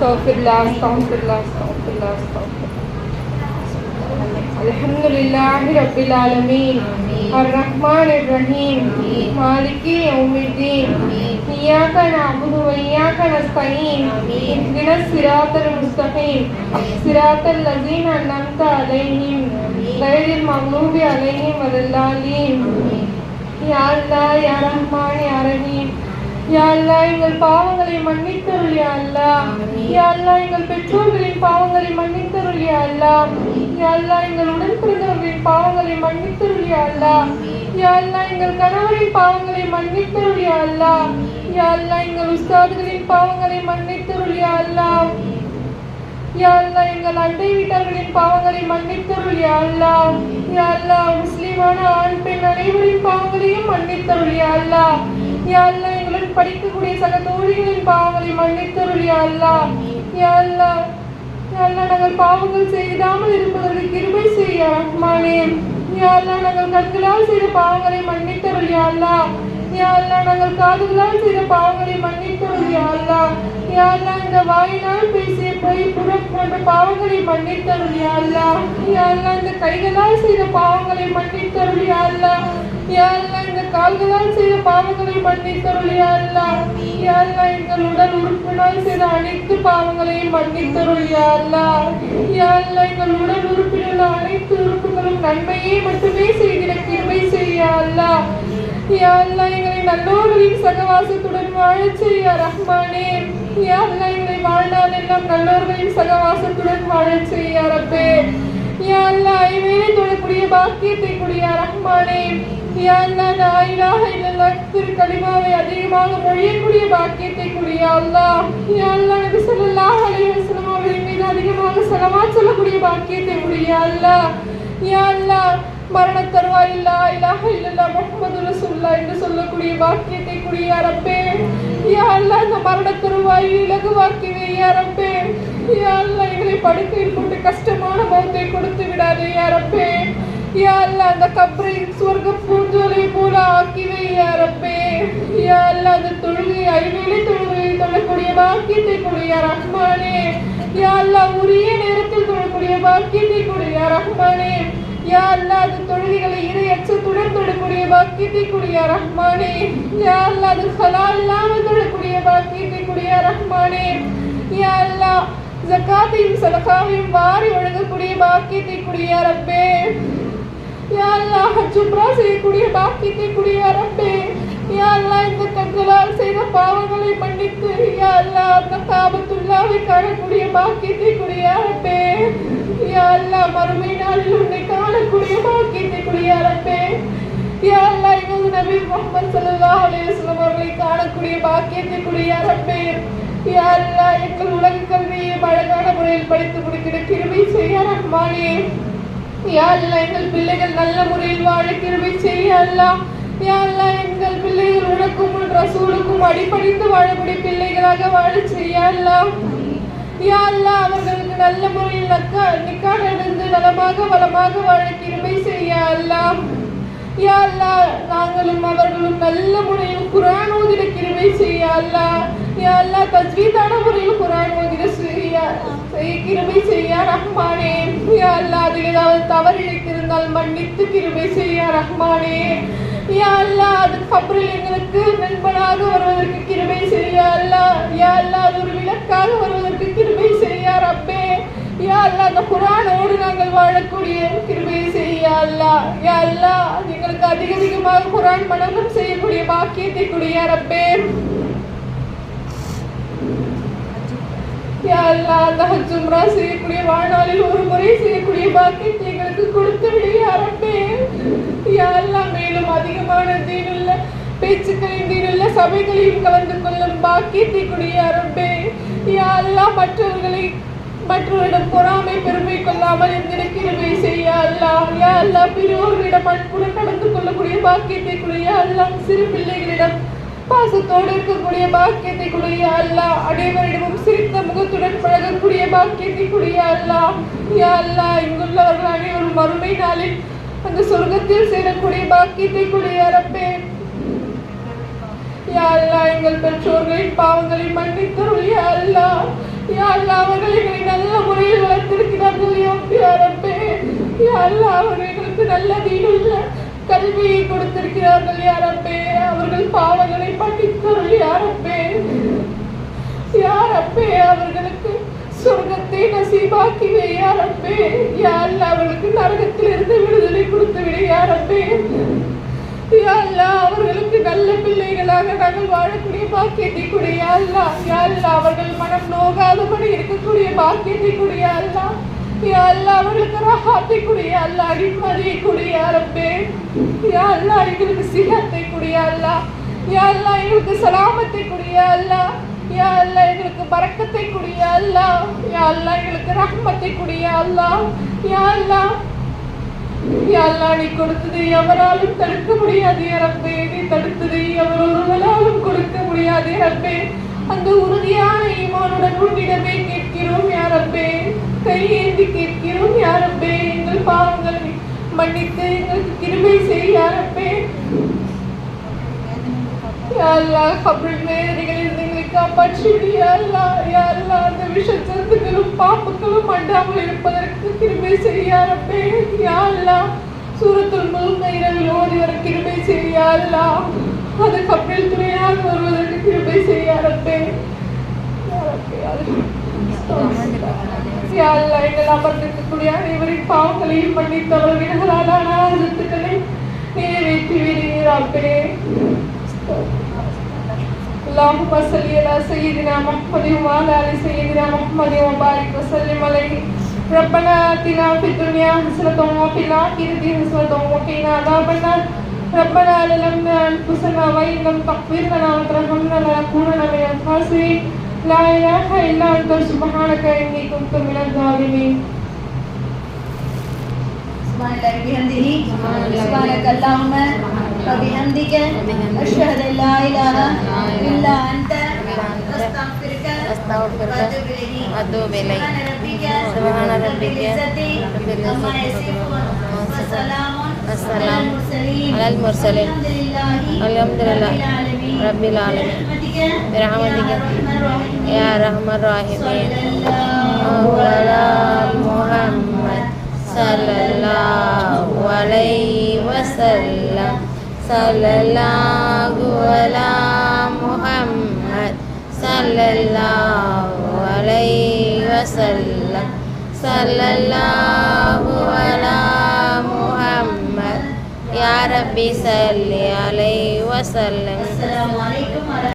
அஸ்தக்ஃபிருல்லாஹ் அஸ்தக்ஃபிருல்லாஹ் அஸ்தக்ஃபிருல்லாஹ் அஸ்தக்ஃபிருல்லாஹ். அல்ஹம்துலில்லாஹி ரப்பில் ஆலமீன் அர்-ரஹ்மானிர் ரஹீம் மாலிகி யௌமிddin இய்யாக நஅபுது வ இய்யாக நஸ்தஈன் இஹ்தினஸ் ஸிராத்தல் முஸ்தகீம் ஸிராத்தல் லஸீன அன்அம்த அலைஹிம் கய்ரில் மக்லூபி அலைஹிம் வலல்லாலீன். யா அல்லாஹ் யா ரஹ்மான் யா ரஹீம். யா அல்லாஹ் எங்கள் பாவங்களை மன்னித்தருள் யா அல்லாஹ். யா அல்லாஹ் எங்கள் பெற்றோர்களின் பாவங்களை மன்னித்தருள் யா அல்லாஹ். யா அல்லாஹ் எங்கள் உடன் பிறந்தவர்களின் பாவங்களை மன்னித்தருள் யா அல்லாஹ். யா அல்லாஹ் எங்கள் கணவரின் பாவங்களை மன்னித்தருள் யா அல்லாஹ். யா அல்லாஹ் எங்கள் உஸ்தாதுகளின் பாவங்களை மன்னித்தருள் யா அல்லாஹ். யா அல்லாஹ் எங்கள் அண்டை வீட்டார்களின் பாவங்களை மன்னித்தருள் யா அல்லாஹ். யா அல்லாஹ் முஸ்லிமான ஆண் பெண் அனைவரின் பாவங்களையும் மன்னித்தருள் யா அல்லாஹ். யா அல்லாஹ் எங்களுடன் படிக்கக்கூடிய சக தோழிகளின் பாவங்களை மன்னித்தருள் யா அல்லாஹ். யா அல்லாஹ் யா அல்லாஹ் நாங்கள் பாவங்கள் செய்யாமல் இருப்பதற்கு கிருபை செய்ய ரஹ்மானே. யா அல்லாஹ் நாங்கள் கண்களால் செய்த பாவங்களை மன்னித்தருள் யா அல்லாஹ். யா அல்லாஹ் நாங்கள் காதுகளால் செய்த பாவங்களை மன்னித்தருள் யா அல்லாஹ். யா அல்லாஹ் இந்த வாயினால் பேசிய பொய் புறம் போன்ற பாவங்களை மன்னித்தருள் யா அல்லாஹ். யா அல்லாஹ் இந்த கைகளால் செய்த பாவங்களை மன்னித்தருள் யா அல்லாஹ். யா அல்லாஹ் இந்த கால்களால் செய்த பாவங்களை மன்னித்தருள் யா அல்லாஹ். யா அல்லாஹ் எங்கள் உடல் உறுப்பினால் செய்த அனைத்து பாவங்களையும் மன்னித்தருள் யா அல்லாஹ். யா அல்லாஹ் எங்கள் உடல் உறுப்பில் உள்ள அனைத்து உறுப்புகளும் நன்மையை மட்டுமே செய்திட கிருபை செய்ய யா அல்லாஹ். யா அல்லாஹ் எங்களை நல்லோர்களின் சகவாசத்துடன் வாழச் செய்ய ரஹ்மானே. யா அல்லாஹ் எங்களை வாழ்நாள் எல்லாம் நல்லோர்களின் சகவாசத்துடன் வாழச் செய்ய ரப்பே. யா அல்லாஹ் ஐவேளை தொழக்கூடிய பாக்கியத்தை கொடியா ரஹ்மானே. யா அல்லாஹ் லா இலாஹ இல்லல்லாஹ் திருக்கலிமாவை அதிகமாக மொழியக்கூடிய பாக்கியத்தை கொடியா அல்லாஹ். யா அல்லாஹ் நபி ஸல்லல்லாஹு அலைஹி வஸல்லம் அவர்களின் மீது அதிகமாக ஸலவாத் சொல்லக்கூடிய பாக்கியத்தை கொடியா அல்லாஹ். யா அல்லாஹ் மரண தருவாயில் லா இலாஹ இல்லல்லாஹ் முஹம்மது ரசூலுல்லாஹ் என்று சொல்லக்கூடிய பாக்கியத்தை கொடியா ரப்பே. யா அல்லாஹ் இந்த மரண தருவாயில் இலகுவாக்கிவே யா ரப்பே. யா அல்லாஹ் எங்களை படுக்கையில் போட்டு கஷ்டமான மௌத்தை கொடுத்து விடாதே யா ரப்பே. யா அல்லாஹ் அந்த கப்ரை சொர்க்க பூஞ்சோலை போல ஆக்கிவே யா ரப்பே. யா அல்லாஹ் அந்த தொழுகை ஐவேளை தொழுகை தொழக்கூடிய பாக்கியத்தை கொடியா ரஹ்மானே. யா அல்லாஹ் உரிய நேரத்தில் தொழக்கூடிய பாக்கியத்தை கொடியா ரஹ்மானே. யா அல்லாஹ் அந்த தொழுகைகளை இறை அச்சத்துடன் தொழக்கூடிய பாக்கியத்தை கொடியா ரஹ்மானே. யா அல்லாஹ் அது ஹலால் இல்லாமல் தொழக்கூடிய பாக்கியத்தை கொடியா ரஹ்மானே. யா அல்லாஹ் ஜகாத்தையும் சதகாவையும் வாரி வழங்கக்கூடிய பாக்கியத்தை கொடியா ரப்பே. யா அல்லாஹ் ஹஜ் உம்ரா செய்யக்கூடிய பாக்கியத்தை கொடியா ரப்பே. யா அல்லாஹ் இந்த கண்களால் செய்த பாவங்களை மன்னித்து யா அல்லாஹ் அந்த காபத்துல்லாவை காணக்கூடிய பாக்கியத்தை கொடியா ரப்பே. யா அல்லாஹ் மறுமை நாளில் உன்னை காணக்கூடிய பாக்கியத்தை கொடியா ரப்பே. யா அல்லாஹ் எங்களது நபி முஹம்மது ஸல்லல்லாஹு அலைஹி வஸல்லம் அவர்களை காணக்கூடிய பாக்கியத்தை கொடியா ரப்பே. யா அல்லாஹ் எங்கள் உலக கல்வியை அழகான முறையில் படித்து முடிக்கிற கிருபை செய்ய ரஹ்மானே. யா அல்லாஹ் எங்கள் பிள்ளைகள் நல்ல முறையில் வாழ கிருபை செய்ய அல்லாஹ். யா அல்லாஹ் எங்கள் பிள்ளைகள் உனக்கும் உன் ரசூலுக்கும் அடிபணிந்து வாழக்கூடிய பிள்ளைகளாக வாழ செய்ய அல்லாஹ். யா அல்லாஹ் அவர்களுக்கு நல்ல முறையில் நிக்காஹ் நடந்து நலமாக வளமாக வாழ கிருபை செய்ய அல்லாஹ். யா அல்லாஹ் நாங்களும் அவர்களும் நல்ல முறையில் குர்ஆன் ஓதிட கிருபை செய்ய அல்லாஹ். யா அல்லாஹ் தஜ்வீதான முறையில் குர்ஆன் ஓதிட செய்ய கிருபை செய்ய ரஹ்மானே. யா அல்லாஹ் அதில் ஏதாவது தவறு இழைத்திருந்தால் மன்னித்து கிருபை செய்ய ரஹ்மானே. யா அல்லாஹ் அது கப்ரில் எங்களுக்கு நண்பனாக வருவதற்கு கிருபை செய்ய அல்லாஹ். யா அல்லாஹ் அது ஒரு விளக்காக வருவதற்கு கிருபை செய்ய ரப்பே. யா அல்லாஹ் அந்த குர்ஆனோடு நாங்கள் வாழக்கூடிய கிருபை செய்ய அல்லாஹ். யா அல்லாஹ் எங்களுக்கு அதிகமாக குர்ஆன் மனனம் செய்யக்கூடிய பாக்கியத்தை கொடியா ரப்பே. யா அல்லாஹ் அந்த ஹஜ் உம்ரா செய்யக்கூடிய வாழ்நாளில் ஒரு முறை செய்யக்கூடிய பாக்கியத்தை எங்களுக்கு கொடுத்து விடு யா ரப்பே. யா அல்லாஹ் மேலும் அதிகமான தீனுள்ள பேச்சுக்களின் தீனுள்ள சபைகளையும் கலந்து கொள்ளும் பாக்கியத்தை கொடியா ரப்பே. யா அல்லாஹ் மற்றவரிடம் பொறாமை பெருமை கொள்ளாமல் எந்த கிருபை செய்ய அல்லாஹ். யா அல்லாஹ் பெரியோர்களிடம் அன்புடன் நடந்து கொள்ளக்கூடிய பாக்கியத்தை கொடியா அல்லாஹ். சிறு பிள்ளைகளிடம் பாசத்தோடு இருக்கக்கூடிய பாக்கியத்தை கொடியா அல்லாஹ். அனைவரிடமும் சிரித்த முகத்துடன் பழகக்கூடிய பாக்கியத்தை கொடியா அல்லாஹ். யா அல்லாஹ் இங்குள்ளவர்கள் அனைவரும் மறுமை நாளில் அந்த சொர்க்கத்தில் சேரக்கூடிய பாக்கியத்தை கொடியா ரப்பே. யா அல்லாஹ் எங்கள் பெற்றோர்களின் பாவங்களை மன்னித்தருள் யா அல்லாஹ். யா அல்லாஹ் அவர்கள் எங்களை நல்ல முறையில் வளர்த்திருக்கிறார்கள் யா ரப்பே. யா அல்லாஹ் அவர்களுக்கு நல்ல தீனுள்ள கல்வியை கொடுத்திருக்கிறார்கள் யா ரப்பே. அவர்கள் பாவங்களை மன்னித்தருள் யா ரப்பே. யா ரப்பே அவர்களுக்கு சொர்க்கத்தை நசீபாக்கி வை யா ரப்பே. யா அல்லாஹ் அவர்களுக்கு நரகத்திலிருந்து விடுதலை கொடுத்து விடு யா ரப்பே. யா அல்லாஹ் அவர்களுக்கு நல்ல பிள்ளைகளாக நாங்கள் வாழக்கூடிய பாக்கியத்தை கொடு யா அல்லாஹ். யா அல்லாஹ் அவர்கள் மனம் நோகாதபடி இருக்கக்கூடிய பாக்கியத்தை கொடு யா அல்லாஹ். யா அல்லாஹ் அவர்களுக்கு ரஹாத்தை கொடு யா அல்லாஹ். நிம்மதியை கொடு யா ரப்பே. யா அல்லாஹ் எங்களுக்கு சிஹத்தை கொடு யா அல்லாஹ். யா அல்லாஹ் எங்களுக்கு சலாமத்தை கொடு யா அல்லாஹ். யா அல்லாஹ் எங்களுக்கு பரக்கத்தை கொடு யா அல்லாஹ். யா அல்லாஹ் எங்களுக்கு ரஹ்மத்தை கொடு யா அல்லாஹ். யா அல்லாஹ் யா அல்லாஹ் நீ கொடுத்தது எவராலும் தடுக்க முடியாது யா ரப்பே. நீ தடுத்தது எவராலும் கொடுக்க முடியாது யா ரப்பே. அந்த உறுதியான ஈமானுடன் உன்னிடமே கேட்கிறோம் யா ரப்பே. கையேந்தி கேட்கிறோம் யா ரப்பே. எங்கள் பாவங்களை மன்னித்து எங்களுக்கு கிருபை செய் யா ரப்பே. யா அல்லாஹ் கபரில் வேதனைகளில் எங்களை காப்பாற்றி யா அல்லாஹ். யா அல்லாஹ் அந்த விஷச்சத்துக்களும் பாம்புகளும் அண்டாமல் இருப்பதற்கு கிருபை செய் யா ரப்பே. யா அல்லாஹ் சூரத்துல் முல்க் இரவில் ஓதி வர கிருபை செய் யா அல்லாஹ். அது கபரில் துணையாக வருவதற்கு கிருபை செய் யா ரப்பே. யா ரப்பே யா அல்லாஹ் எங்கள் அமர்ந்திருக்கக்கூடிய அனைவரின் பாவங்களையும் மன்னித்து அவர்கள் அனாதத்துக்களை நிறைவேற்றி விடு யா ரப்பே. اللهم صل على سيدنا محمد وعلى ال سيدنا محمد وبارك وسلم عليه. ربنا آتنا في الدنيا حسنة وفي الآخرة حسنة وقنا عذاب النار. ربنا ظلمنا أنفسنا وإن لم تغفر لنا وترحمنا لنكونن من الخاسرين. لا إله إلا أنت سبحانك إني كنت من الظالمين. سبحان الله بحمده سبحانك اللهم وبحمدك أشهد أن لا إله إلا أنت أستغفرك وأتوب إليك. سبحان ربك رب العزة عما يصفون وسلام على المرسلين الحمد لله رب العالمين. برحمتك يا أرحم الراحمين. على محمد صلى الله عليه وسلم. صلى الله على محمد صلى الله عليه وسلم. صلى الله على محمد يا ربي صل عليه وسلم. السلام عليكم.